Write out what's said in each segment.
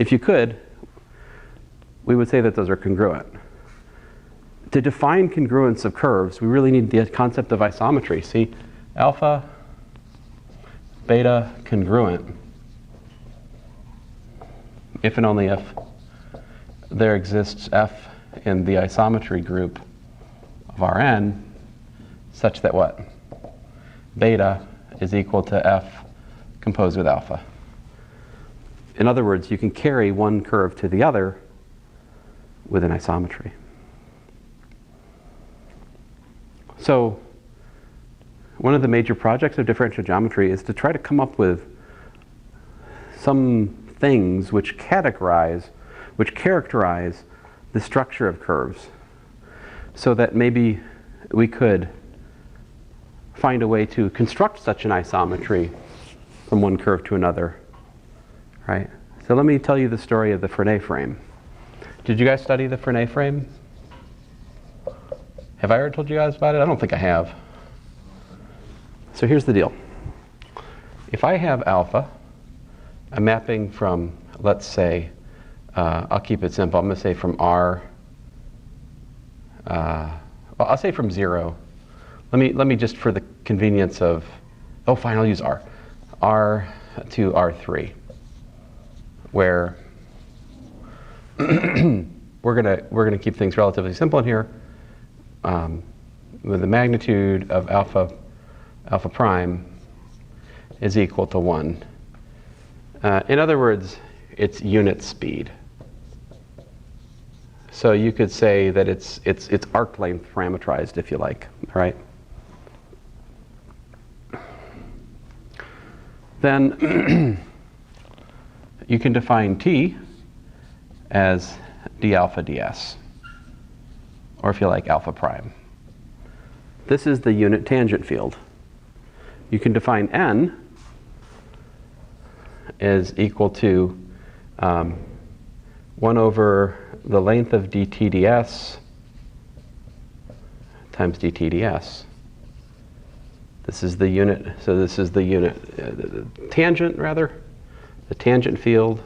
if you could, we would say that those are congruent. To define congruence of curves, we really need the concept of isometry. See, alpha, beta congruent, if and only if there exists f in the isometry group of Rn such that what? Beta is equal to f composed with alpha. In other words, you can carry one curve to the other with an isometry. So one of the major projects of differential geometry is to try to come up with some things which characterize the structure of curves, so that maybe we could find a way to construct such an isometry from one curve to another, right? So let me tell you the story of the Frenet frame. Did you guys study the Frenet frame? Have I ever told you guys about it? I don't think I have. So here's the deal. If I have alpha, I'm mapping from, let's say, I'll keep it simple. I'm going to say from R, well, I'll say from 0. Let me just, for the convenience of, oh fine, I'll use R. R to R3, where we're gonna keep things relatively simple in here, with the magnitude of alpha prime is equal to 1. In other words, it's unit speed. So you could say that it's arc length parametrized, if you like, right? Then you can define t as d alpha ds, or if you like, alpha prime. This is the unit tangent field. You can define n is equal to 1 over the length of dt ds times dt ds. This is the unit, so this is the unit, the tangent rather, the tangent field,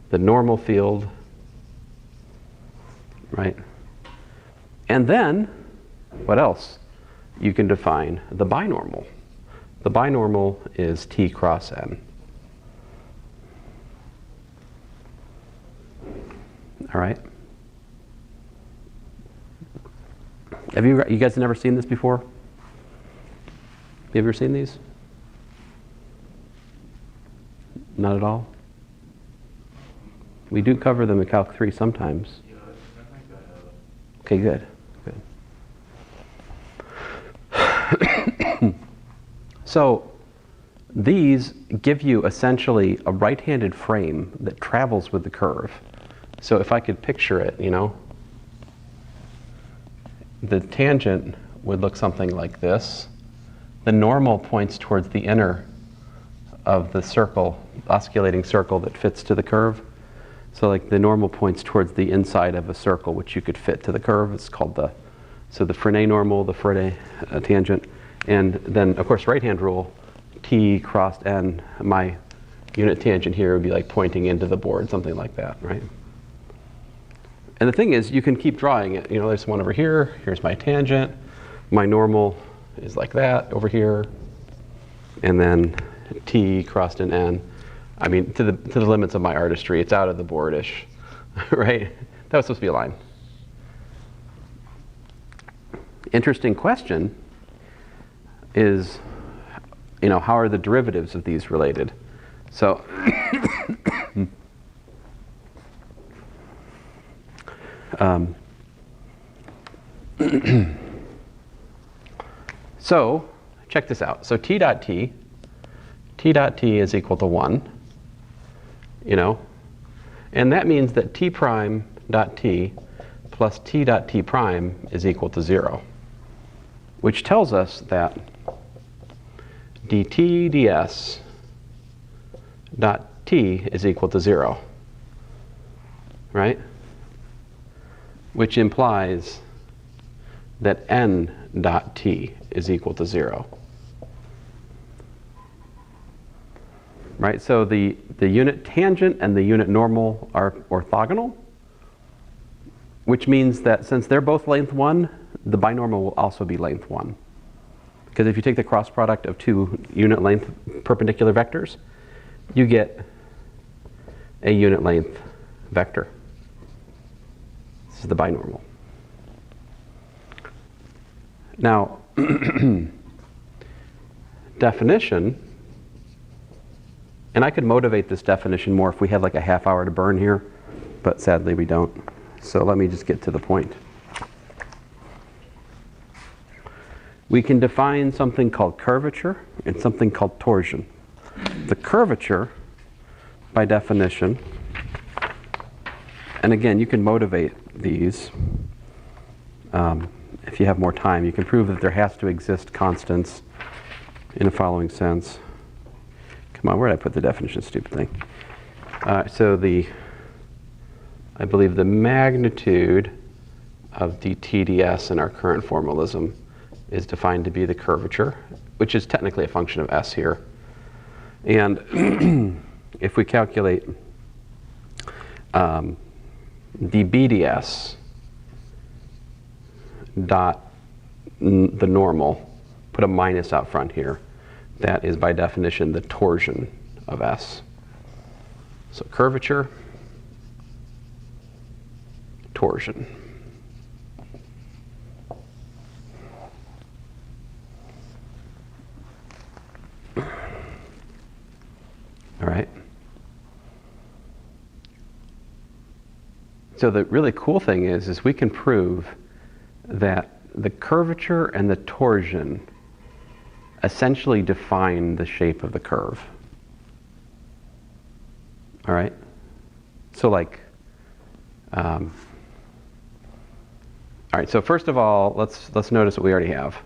the normal field, right? And then, what else? You can define the binormal. The binormal is t cross n. All right? Have you guys never seen this before? You ever seen these? Not at all? We do cover them in Calc 3 sometimes. Okay, good. So these give you essentially a right-handed frame that travels with the curve. So if I could picture it, you know, the tangent would look something like this. The normal points towards the inner of the circle, osculating circle that fits to the curve. So like the normal points towards the inside of a circle which you could fit to the curve. It's called the Frenet normal, the Frenet tangent. And then of course right-hand rule, t crossed n, my unit tangent here would be like pointing into the board, something like that, right? And the thing is, you can keep drawing it. You know, there's one over here, here's my tangent, my normal is like that over here, and then t crossed an n. I mean, to the limits of my artistry, it's out of the board-ish, right? That was supposed to be a line. Interesting question is, you know, how are the derivatives of these related? So, so check this out. So t dot t is equal to 1, you know, and that means that t prime dot t plus t dot t prime is equal to 0, which tells us that dt ds dot t is equal to 0, right? Which implies that n dot t is equal to 0. right? So the unit tangent and the unit normal are orthogonal, which means that since they're both length 1, the binormal will also be length 1. Because if you take the cross product of two unit length perpendicular vectors, you get a unit length vector. This is the binormal. Now, definition, and I could motivate this definition more if we had like a half hour to burn here, but sadly we don't. So let me just get to the point. We can define something called curvature and something called torsion. The curvature, by definition, and again, you can motivate these. If you have more time, you can prove that there has to exist constants in the following sense. Come on, where did I put the definition, stupid thing? I believe the magnitude of dt ds in our current formalism is defined to be the curvature, which is technically a function of s here. And if we calculate dB ds dot the normal, put a minus out front here, that is by definition the torsion of S. So curvature, torsion. All right. So the really cool thing is we can prove that the curvature and the torsion essentially define the shape of the curve. All right? So like, all right, so first of all, let's notice what we already have.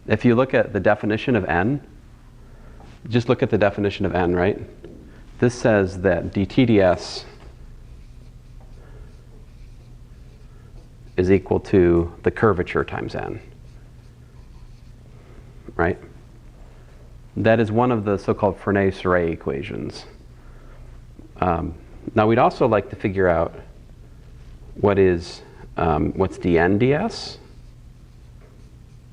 If you look at the definition of n, just look at the definition of n, right? This says that dt ds is equal to the curvature times n, right? That is one of the so-called Frenet-Serret equations. Now we'd also like to figure out what's dn ds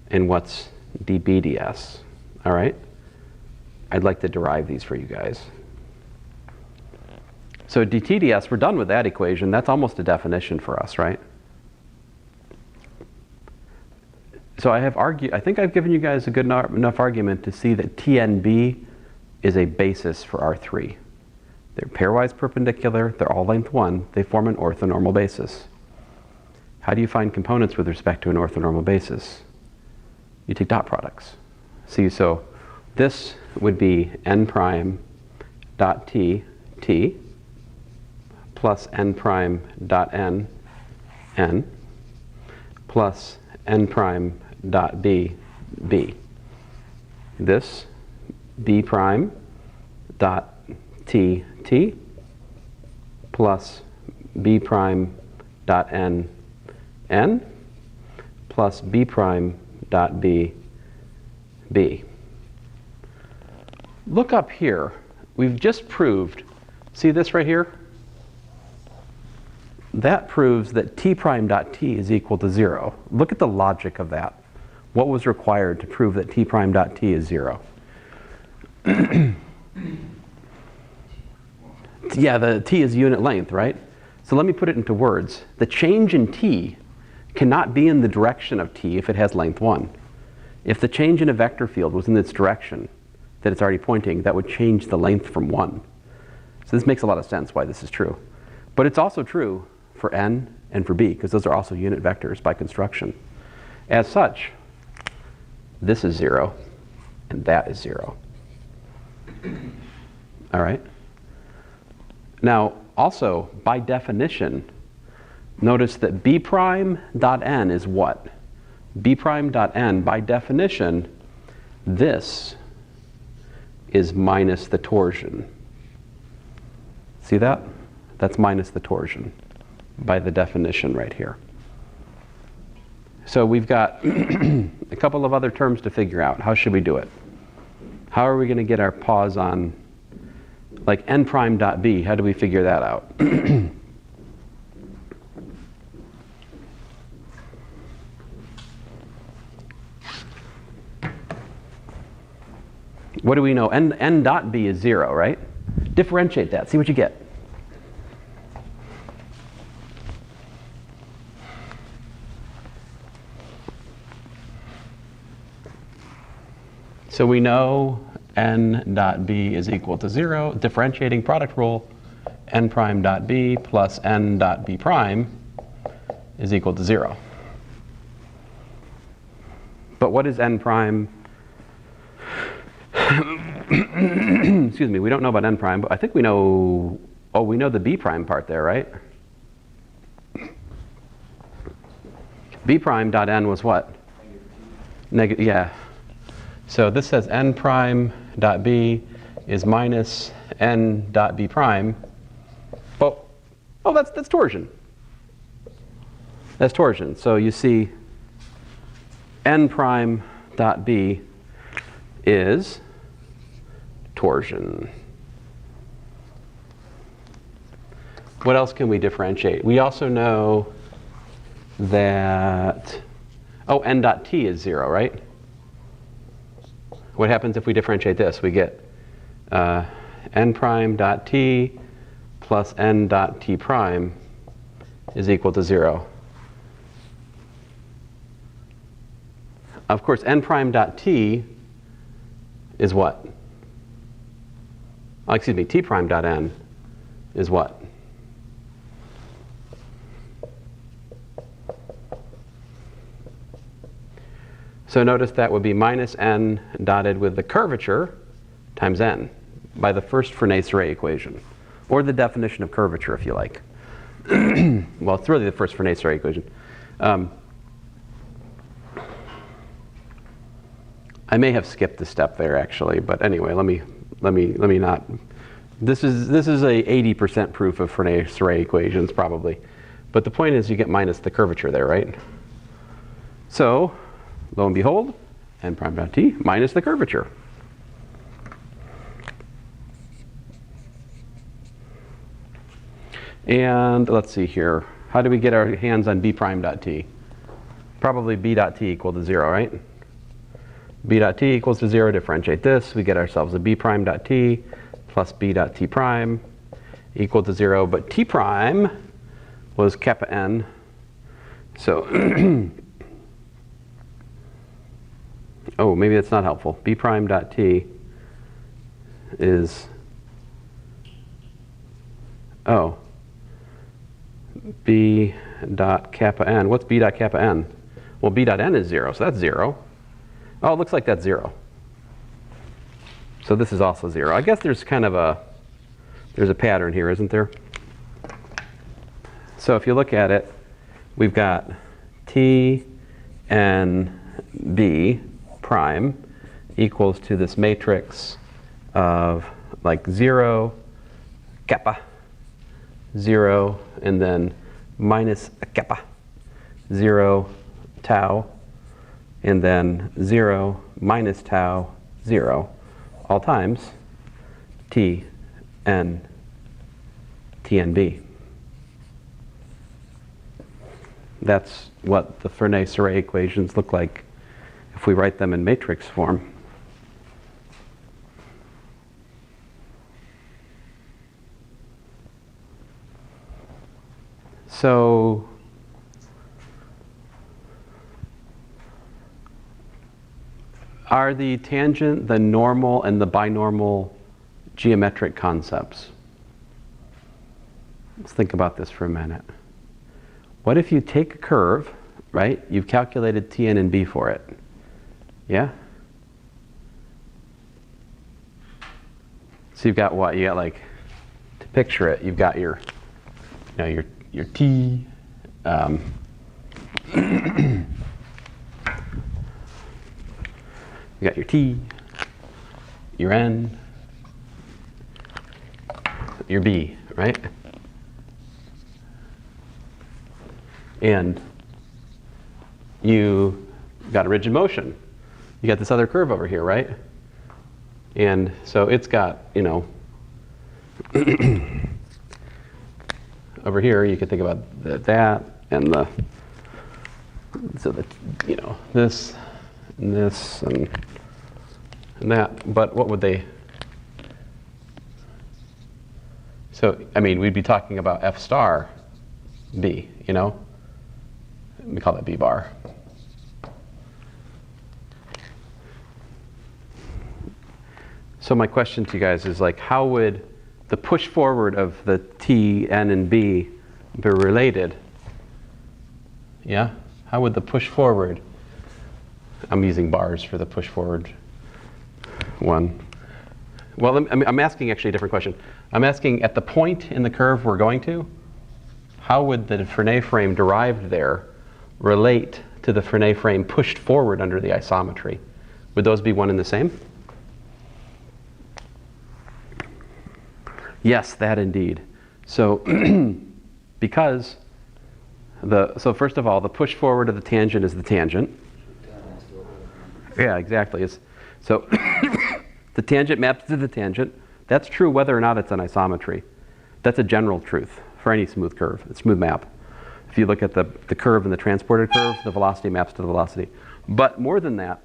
and what's dB ds, all right? I'd like to derive these for you guys. So dt ds, we're done with that equation. That's almost a definition for us, right? So I think I've given you guys a good enough argument to see that TNB is a basis for R3. They're pairwise perpendicular, they're all length 1, they form an orthonormal basis. How do you find components with respect to an orthonormal basis? You take dot products. See, so this would be n prime dot t plus n prime dot n plus n prime dot b. This b prime dot t plus b prime dot n plus b prime dot b. Look up here. We've just proved, see this right here? That proves that t prime dot t is equal to 0. Look at the logic of that. What was required to prove that t prime dot t is 0? Yeah, the t is unit length, right? So let me put it into words. The change in t cannot be in the direction of t if it has length 1. If the change in a vector field was in its direction that it's already pointing, that would change the length from 1. So this makes a lot of sense why this is true. But it's also true for n and for b, because those are also unit vectors by construction. As such, this is 0, and that is 0. All right? Now, also, by definition, notice that b prime dot n is what? B prime dot n, by definition, this is minus the torsion. See that? That's minus the torsion by the definition right here. So we've got a couple of other terms to figure out. How should we do it? How are we going to get our pause on, like, n prime dot b? How do we figure that out? What do we know? N dot b is 0, right? Differentiate that. See what you get. So we know n dot b is equal to 0. Differentiating product rule, n prime dot b plus n dot b prime is equal to 0. But what is n prime? Excuse me, we don't know about n prime, but I think we know, oh, we know the b prime part there, right? B prime dot n was what? Negative, yeah. So this says n prime dot b is minus n dot b prime. Oh, that's torsion. That's torsion. So you see n prime dot b is torsion. What else can we differentiate? We also know that, oh, n dot t is 0, right? What happens if we differentiate this? We get n prime dot t plus n dot t prime is equal to 0. Of course, n prime dot t is what? Oh, excuse me, t prime dot n is what? So notice that would be minus n dotted with the curvature times n by the first Frenet-Serret equation, or the definition of curvature if you like. Well, it's really the first Frenet-Serret equation. I may have skipped a step there actually, but anyway, let me not. This is a 80% proof of Frenet-Serret equations probably, but the point is you get minus the curvature there, right? So lo and behold, n prime dot t minus the curvature. And let's see here. How do we get our hands on b prime dot t? Probably b dot t equal to 0, right? B dot t equals to 0. Differentiate this. We get ourselves a b prime dot t plus b dot t prime equal to 0. But t prime was kappa n. So oh, maybe that's not helpful. B prime dot t is, oh, b dot kappa n. What's b dot kappa n? Well, b dot n is 0, so that's 0. Oh, it looks like that's 0. So this is also 0. I guess there's kind of there's a pattern here, isn't there? So if you look at it, we've got t n b prime equals to this matrix of like 0, kappa, 0, and then minus a kappa, 0, tau, and then 0 minus tau, 0, all times t n b. That's what the Frenet-Serret equations look like if we write them in matrix form. So are the tangent, the normal, and the binormal geometric concepts? Let's think about this for a minute. What if you take a curve, right? You've calculated Tn and B for it. Yeah? So you've got what? You got, like, to picture it, you've got your, you know, your T, you got your T, your N, your B, right? And you got a rigid motion. You got this other curve over here, right? And so it's got, you know, over here you could think about that and the, so that, you know, this and this and that. But what would they? So I mean, we'd be talking about F star B, you know. We call that B bar. So my question to you guys is like, how would the push forward of the T, N, and B be related? Yeah? How would the push forward, I'm using bars for the push forward one. Well, I'm asking actually a different question. I'm asking at the point in the curve we're going to, how would the Frenet frame derived there relate to the Frenet frame pushed forward under the isometry? Would those be one and the same? Yes, that indeed. So because so first of all, the push forward of the tangent is the tangent. Yeah, exactly. So the tangent maps to the tangent. That's true whether or not it's an isometry. That's a general truth for any smooth curve, a smooth map. If you look at the curve and the transported curve, the velocity maps to the velocity. But more than that,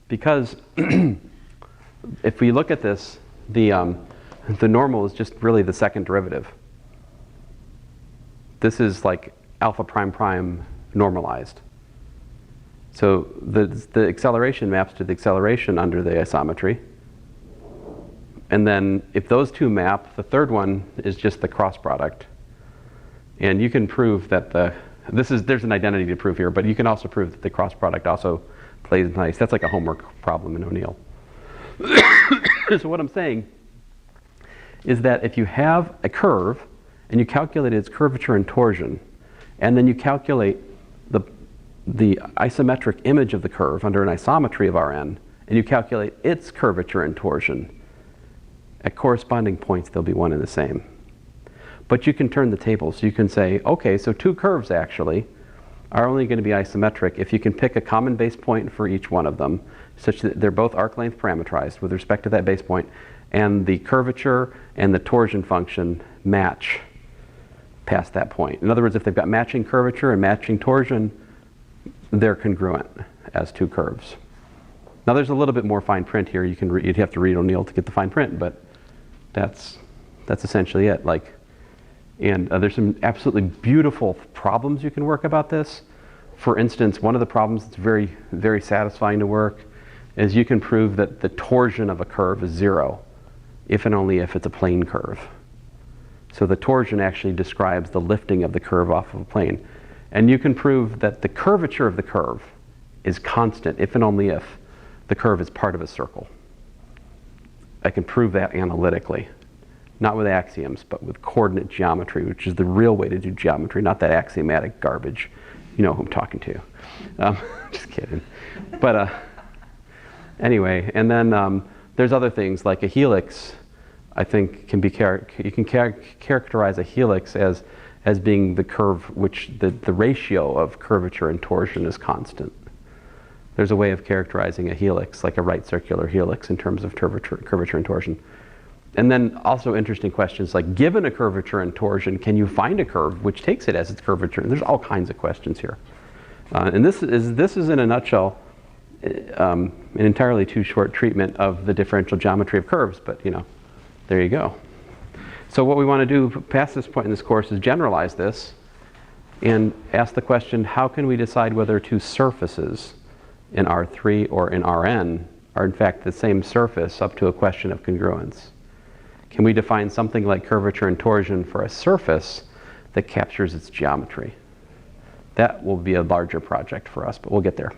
because if we look at this, the normal is just really the second derivative. This is like alpha prime prime normalized. So the acceleration maps to the acceleration under the isometry. And then if those two map, the third one is just the cross product. And you can prove that there's an identity to prove here, but you can also prove that the cross product also plays nice. That's like a homework problem in O'Neill. So what I'm saying is that if you have a curve and you calculate its curvature and torsion, and then you calculate the isometric image of the curve under an isometry of Rn, and you calculate its curvature and torsion, at corresponding points they'll be one and the same. But you can turn the tables. You can say, okay, so two curves actually are only going to be isometric if you can pick a common base point for each one of them, such that they're both arc length parametrized with respect to that base point, and the curvature and the torsion function match past that point. In other words, if they've got matching curvature and matching torsion, they're congruent as two curves. Now there's a little bit more fine print here. You'd have to read O'Neill to get the fine print, but that's essentially it. And there's some absolutely beautiful problems you can work about this. For instance, one of the problems that's very, very satisfying to work is you can prove that the torsion of a curve is 0, if and only if it's a plane curve. So the torsion actually describes the lifting of the curve off of a plane. And you can prove that the curvature of the curve is constant, if and only if the curve is part of a circle. I can prove that analytically. Not with axioms, but with coordinate geometry, which is the real way to do geometry, not that axiomatic garbage. You know who I'm talking to. Just kidding. But anyway, and then there's other things like a helix. I think can be you can characterize a helix as being the curve which the ratio of curvature and torsion is constant. There's a way of characterizing a helix, like a right circular helix, in terms of curvature and torsion. And then also interesting questions like, given a curvature and torsion, can you find a curve which takes it as its curvature? And there's all kinds of questions here. And this is in a nutshell an entirely too short treatment of the differential geometry of curves, but you know, there you go. So what we want to do past this point in this course is generalize this and ask the question, how can we decide whether two surfaces in R3 or in Rn are in fact the same surface up to a question of congruence? Can we define something like curvature and torsion for a surface that captures its geometry? That will be a larger project for us, but we'll get there.